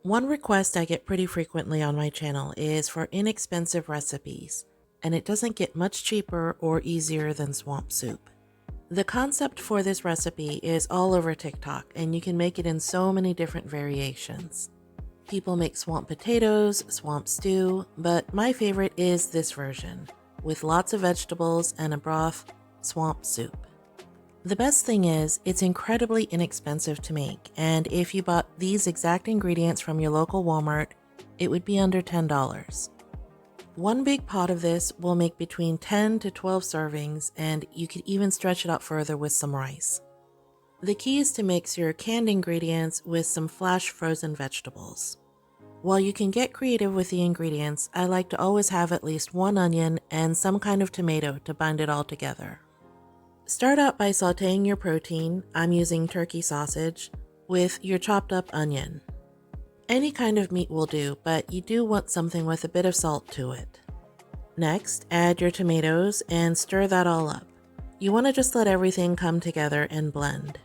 One request I get pretty frequently on my channel is for inexpensive recipes, and it doesn't get much cheaper or easier than swamp soup. The concept for this recipe is all over TikTok, and you can make it in so many different variations. People make swamp potatoes, swamp stew, but my favorite is this version, with lots of vegetables and a broth, swamp soup. The best thing is, it's incredibly inexpensive to make, and if you bought these exact ingredients from your local Walmart, it would be under $10. One big pot of this will make between 10 to 12 servings, and you could even stretch it out further with some rice. The key is to mix your canned ingredients with some flash frozen vegetables. While you can get creative with the ingredients, I like to always have at least one onion and some kind of tomato to bind it all together. Start out by sauteing your protein, I'm using turkey sausage, with your chopped up onion. Any kind of meat will do, but you do want something with a bit of salt to it. Next, add your tomatoes and stir that all up. You want to just let everything come together and blend.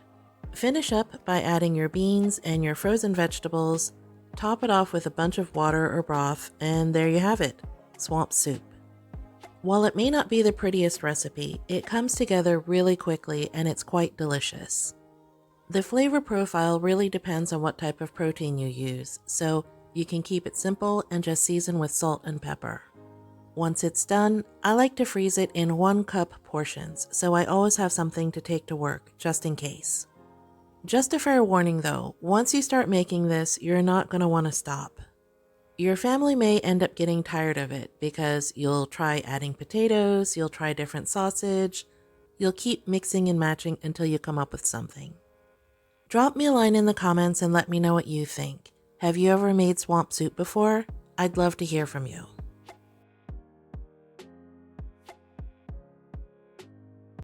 Finish up by adding your beans and your frozen vegetables, top it off with a bunch of water or broth, and there you have it, swamp soup. While it may not be the prettiest recipe, it comes together really quickly and it's quite delicious. The flavor profile really depends on what type of protein you use, so you can keep it simple and just season with salt and pepper. Once it's done, I like to freeze it in 1-cup portions, so I always have something to take to work, just in case. Just a fair warning though, once you start making this, you're not going to want to stop. Your family may end up getting tired of it because you'll try adding potatoes, you'll try different sausage, you'll keep mixing and matching until you come up with something. Drop me a line in the comments and let me know what you think. Have you ever made swamp soup before? I'd love to hear from you.